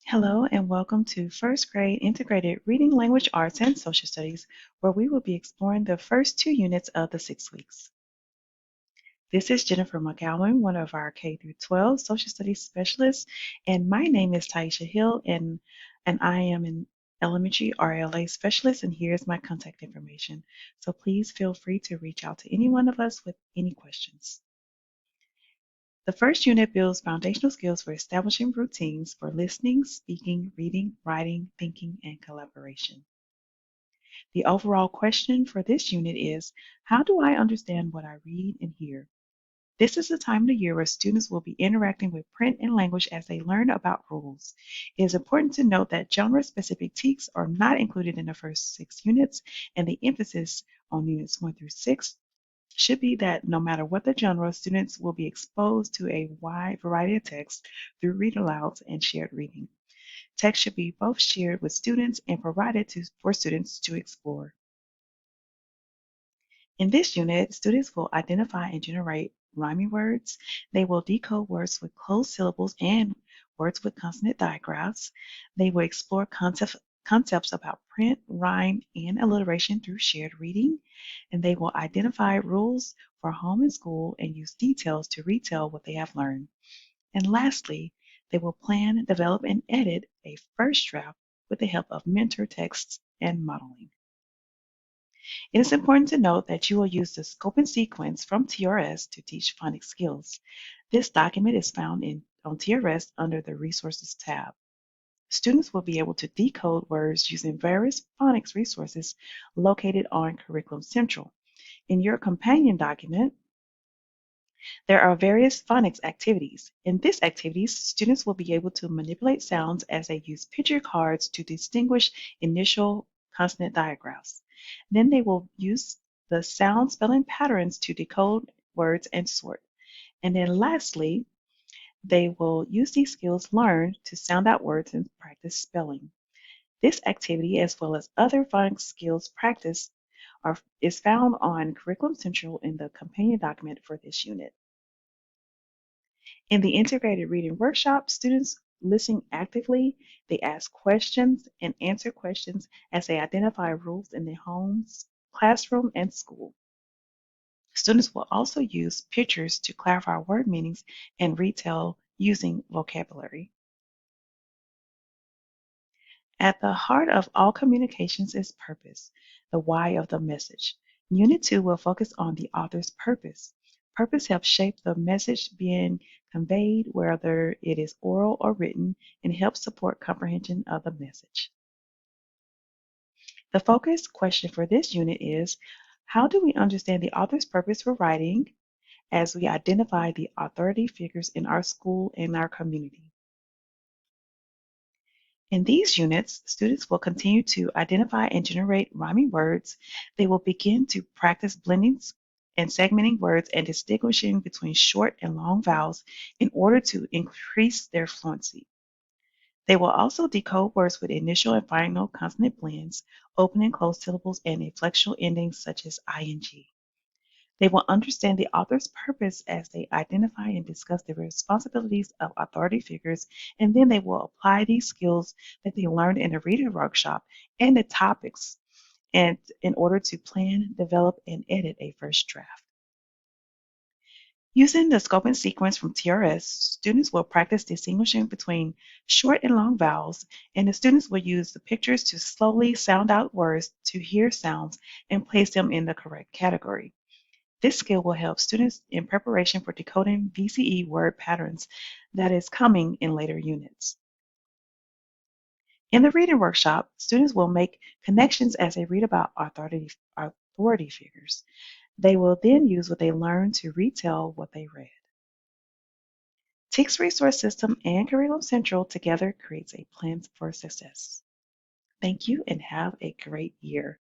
Hello and welcome to first grade integrated reading language arts and social studies, where we will be exploring the first two units of the 6 weeks. This is Jennifer McGowan, one of our K through 12 social studies specialists, and my name is Taisha Hill, and I am an elementary RLA specialist, and here's my contact information. So please feel free to reach out to any one of us with any questions. The first unit builds foundational skills for establishing routines for listening, speaking, reading, writing, thinking, and collaboration. The overall question for this unit is, how do I understand what I read and hear? This is the time of the year where students will be interacting with print and language as they learn about rules. It is important to note that genre-specific TEKS are not included in the first 6 units, and the emphasis on units 1 through 6 should be that no matter what the genre, students will be exposed to a wide variety of texts through read-alouds and shared reading. Text should be both shared with students and provided for students to explore. In this unit, students will identify and generate rhyming words. They will decode words with closed syllables and words with consonant digraphs. They will explore concepts about print, rhyme, and alliteration through shared reading. And they will identify rules for home and school and use details to retell what they have learned. And lastly, they will plan, develop, and edit a first draft with the help of mentor texts and modeling. It is important to note that you will use the scope and sequence from TRS to teach phonics skills. This document is found on TRS under the Resources tab. Students will be able to decode words using various phonics resources located on Curriculum Central. In your companion document, there are various phonics activities. In these activities, students will be able to manipulate sounds as they use picture cards to distinguish initial consonant digraphs. Then they will use the sound spelling patterns to decode words and sort. And then lastly, they will use these skills learned to sound out words and practice spelling. This activity, as well as other phonics skills practice, is found on Curriculum Central in the companion document for this unit. In the integrated reading workshop, students listen actively, they ask questions and answer questions as they identify rules in their homes, classroom, and school. Students will also use pictures to clarify word meanings and retell using vocabulary. At the heart of all communications is purpose, the why of the message. Unit 2 will focus on the author's purpose. Purpose helps shape the message being conveyed, whether it is oral or written, and helps support comprehension of the message. The focus question for this unit is, how do we understand the author's purpose for writing as we identify the authority figures in our school and our community? In these units, students will continue to identify and generate rhyming words. They will begin to practice blending and segmenting words and distinguishing between short and long vowels in order to increase their fluency. They will also decode words with initial and final consonant blends, open and closed syllables, and inflectional endings such as ing. They will understand the author's purpose as they identify and discuss the responsibilities of authority figures, and then they will apply these skills that they learned in the reading workshop and the topics and in order to plan, develop, and edit a first draft. Using the scope and sequence from TRS, students will practice distinguishing between short and long vowels, and the students will use the pictures to slowly sound out words to hear sounds and place them in the correct category. This skill will help students in preparation for decoding VCE word patterns that is coming in later units. In the reading workshop, students will make connections as they read about authority figures. They will then use what they learned to retell what they read. TEKS Resource System and Curriculum Central together creates a plan for success. Thank you and have a great year.